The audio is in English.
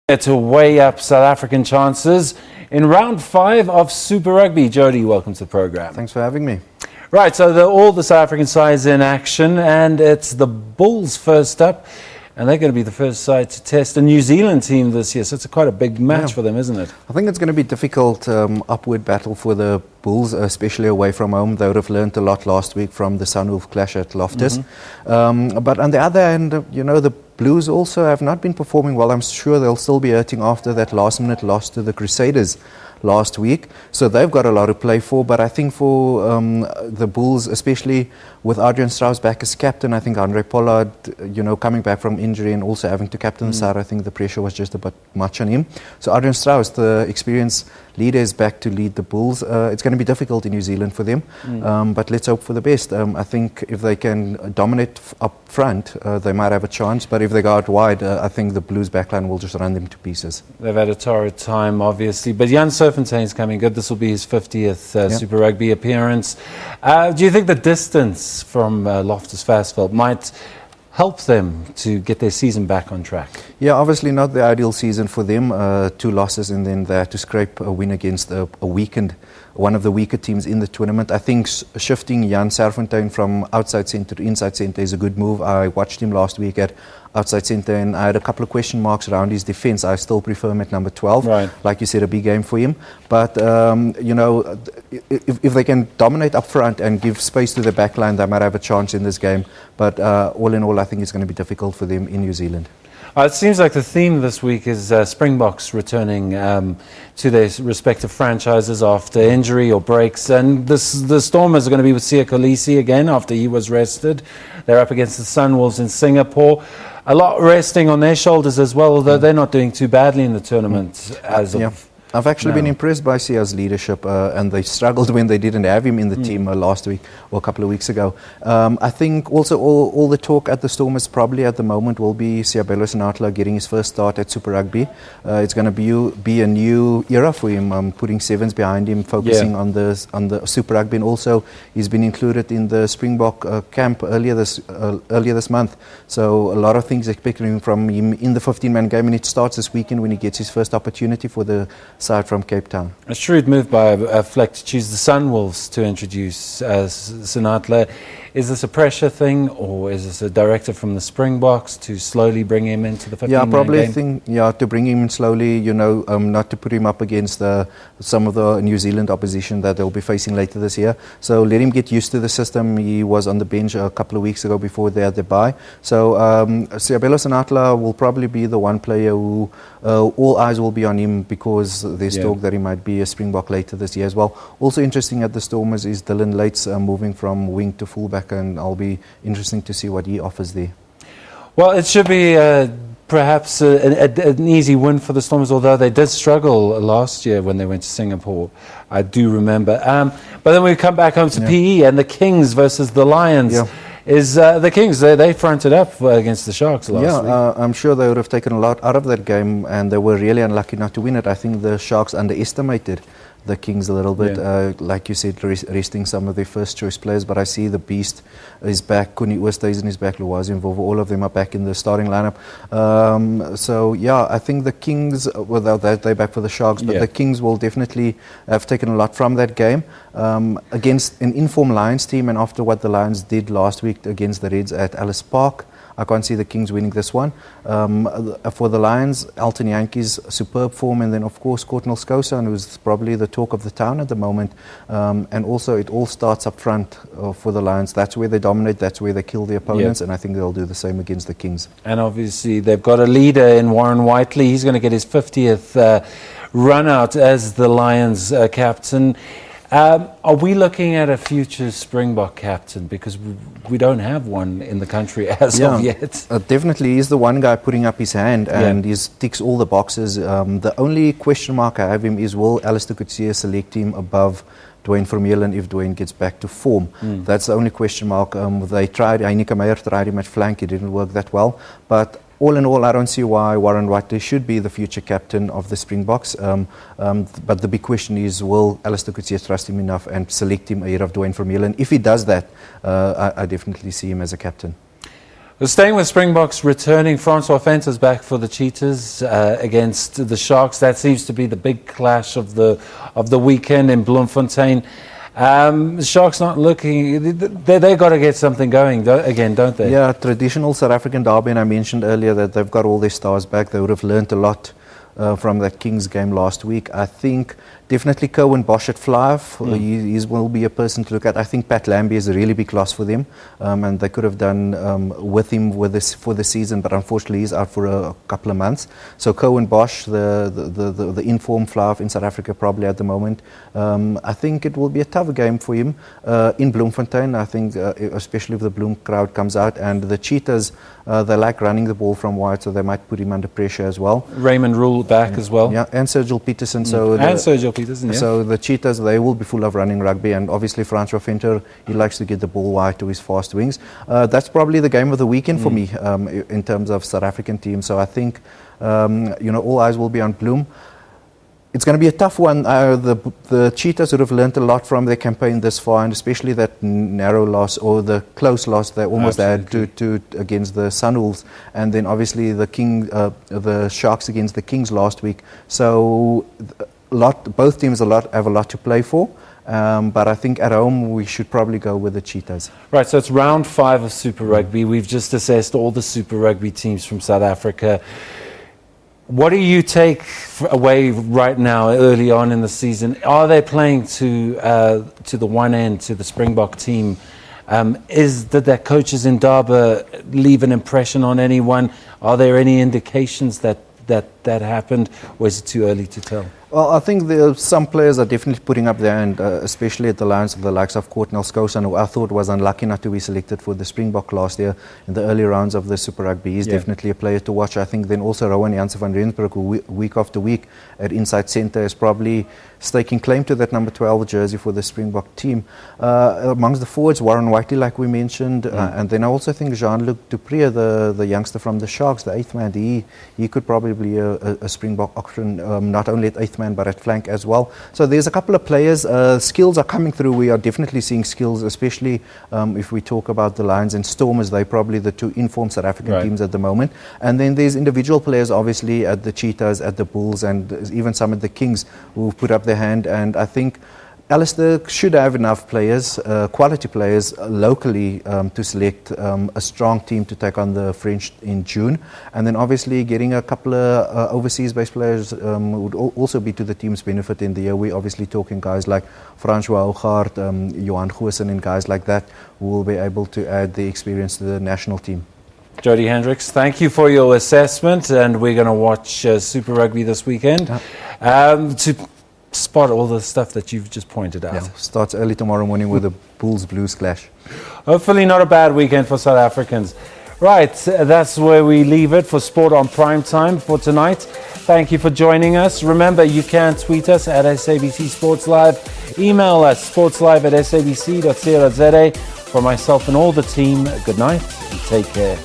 To weigh up South African chances in round 5 of Super Rugby. Jody, welcome to the program. Thanks for having me. Right, so all the South African sides in action, and it's the Bulls first up, and they're going to be the first side to test a New Zealand team this year, so it's quite a big match for them, isn't it? I think it's going to be a difficult upward battle for the Bulls, especially away from home. They would have learned a lot last week from the Sunwolves clash at Loftus. But on the other hand, you know, the Blues also have not been performing well. I'm sure they'll still be hurting after that last-minute loss to the Crusaders last week. So they've got a lot to play for. But I think for the Bulls, especially with Adrian Strauss back as captain, I think Andre Pollard, you know, coming back from injury and also having to captain the side, I think the pressure was just a bit much on him. So Adrian Strauss, the experienced leader, is back to lead the Bulls. It's going to be difficult in New Zealand for them, but let's hope for the best. I think if they can dominate up front, they might have a chance, but if they go out wide, I think the Blues backline will just run them to pieces. They've had a torrid time, obviously, but Jan Serfontein's coming good. This will be his 50th Super Rugby appearance. Do you think the distance from Loftus Versfeld might help them to get their season back on track? Yeah, obviously not the ideal season for them. 2 losses and then they had to scrape a win against one of the weaker teams in the tournament. I think shifting Jan Serfontein from outside centre to inside centre is a good move. I watched him last week at outside centre and I had a couple of question marks around his defence. I still prefer him at number 12. Right. Like you said, a big game for him. But, you know, if they can dominate up front and give space to the back line, they might have a chance in this game. But all in all, I think it's going to be difficult for them in New Zealand. It seems like the theme this week is Springboks returning to their respective franchises after injury or breaks. And the Stormers are going to be with Siya Kolisi again after he was rested. They're up against the Sunwolves in Singapore. A lot resting on their shoulders as well, although they're not doing too badly in the tournament as of I've actually been impressed by Sia's leadership, and they struggled when they didn't have him in the team last week or a couple of weeks ago. I think also all the talk at the Stormers probably at the moment will be Siabelo Senatla getting his first start at Super Rugby. It's going to be a new era for him, putting sevens behind him, focusing on the Super Rugby, and also he's been included in the Springbok camp earlier this month. So a lot of things expecting from him in the 15-man game, and it starts this weekend when he gets his first opportunity for the side from Cape Town. A shrewd move by Fleck to choose the Sunwolves to introduce Senatla. Is this a pressure thing, or is this a directive from the Springboks to slowly bring him into the 15-man game? Yeah, probably think to bring him in slowly, you know, not to put him up against some of the New Zealand opposition that they'll be facing later this year. So let him get used to the system. He was on the bench a couple of weeks ago before they had their bye. So Siabelo Senatla will probably be the one player who all eyes will be on him, because there's talk that he might be a Springbok later this year as well. Also interesting at the Stormers is Dylan Lates moving from wing to fullback, and I'll be interesting to see what he offers there. Well, it should be perhaps an easy win for the Stormers, although they did struggle last year when they went to Singapore. I do remember. But then we come back home to PE and the Kings versus the Lions. Yeah. Is the Kings, they fronted up against the Sharks last week. I'm sure they would have taken a lot out of that game, and they were really unlucky not to win it. I think the Sharks underestimated the Kings a little bit, like you said, resting some of their first choice players, but I see the Beast is back, Kuni Oosthuizen is back, Luwazi Mvovo, all of them are back in the starting lineup. So yeah, I think the Kings, without that, they're back for the Sharks, but the Kings will definitely have taken a lot from that game against an informed Lions team, and after what the Lions did last week against the Reds at Ellis Park, I can't see the Kings winning this one. For the Lions, Elton Yankees, superb form, and then of course Courtnall Skosan, who's probably the talk of the town at the moment. And also it all starts up front for the Lions. That's where they dominate, that's where they kill the opponents, and I think they'll do the same against the Kings. And obviously they've got a leader in Warren Whiteley. He's going to get his 50th run out as the Lions captain. Are we looking at a future Springbok captain? Because we don't have one in the country as of yet. Definitely, he's the one guy putting up his hand, and he ticks all the boxes. The only question mark I have him is, will Alistair Coetzee select him above Dwayne Vermeulen if Dwayne gets back to form? That's the only question mark. They tried, Heineke Meyer tried him at flank, it didn't work that well. But all in all, I don't see why Warren Whiteley should be the future captain of the Springboks. But the big question is, will Alistair Coetzee trust him enough and select him ahead of Dwayne Vermeulen? If he does that, I definitely see him as a captain. Well, staying with Springboks, returning Francois Venta's back for the Cheetahs against the Sharks. That seems to be the big clash of the weekend in Bloemfontein. The Sharks not looking. They got to get something going again, don't they? Yeah, traditional South African derby, and I mentioned earlier that they've got all their stars back. They would have learnt a lot from that Kings game last week. I think definitely Cohen Bosch at fly-off. He will be a person to look at. I think Pat Lambie is a really big loss for them, and they could have done with him for the season, but unfortunately he's out for a couple of months. So Cohen Bosch, the informed fly-off in South Africa probably at the moment. I think it will be a tough game for him in Bloemfontein. I think especially if the Bloem crowd comes out, and the Cheetahs, they like running the ball from wide, so they might put him under pressure as well. Raymond Rule back as well. Yeah, and Sergio Peterson. Sergio Peterson, yeah. So the Cheetahs, they will be full of running rugby, and obviously Francois Venter, he likes to get the ball wide to his fast wings. That's probably the game of the weekend for me in terms of South African team. So I think all eyes will be on Bloem. It's going to be a tough one. The Cheetahs would have learnt a lot from their campaign this far, and especially that narrow loss or the close loss they almost had to against the Sunwolves, and then obviously the Sharks against the Kings last week. So both teams have a lot to play for. But I think at home we should probably go with the Cheetahs. Right, so it's round 5 of Super Rugby. We've just assessed all the Super Rugby teams from South Africa. What do you take away right now, early on in the season? Are they playing to the one end, to the Springbok team? Did their coaches in Durban leave an impression on anyone? Are there any indications that happened, or is it too early to tell? Well, I think some players are definitely putting up their hand, especially at the lines of the likes of Courtnell Skosan, who I thought was unlucky not to be selected for the Springbok last year in the early rounds of the Super Rugby. He's definitely a player to watch. I think then also Rowan Janssen van Rensburg, who week after week at Inside Centre is probably staking claim to that number 12 jersey for the Springbok team. Amongst the forwards, Warren Whiteley, like we mentioned, and then I also think Jean-Luc Dupree, the youngster from the Sharks, the 8th man, he could probably be a Springbok option, not only at 8th man but at flank as well. So there's a couple of players. Skills are coming through. We are definitely seeing skills, especially if we talk about the Lions and Stormers. They're probably the two informed South African teams at the moment. And then there's individual players, obviously, at the Cheetahs, at the Bulls, and even some at the Kings who put up their hand. And I think Alistair should have enough players, quality players locally to select a strong team to take on the French in June. And then obviously getting a couple of overseas-based players would also be to the team's benefit in the year. We're obviously talking guys like Francois Hougaard, Johan Goosen and guys like that who will be able to add the experience to the national team. Jody Hendricks, thank you for your assessment, and we're going to watch Super Rugby this weekend to spot all the stuff that you've just pointed out. Yeah, starts early tomorrow morning with the Bulls Blues clash. Hopefully not a bad weekend for South Africans. Right, that's where we leave it for Sport on Prime Time for tonight. Thank you for joining us. Remember, you can tweet us at SABC Sports Live. Email us sportslive@sabc.co.za. For myself and all the team, good night and take care.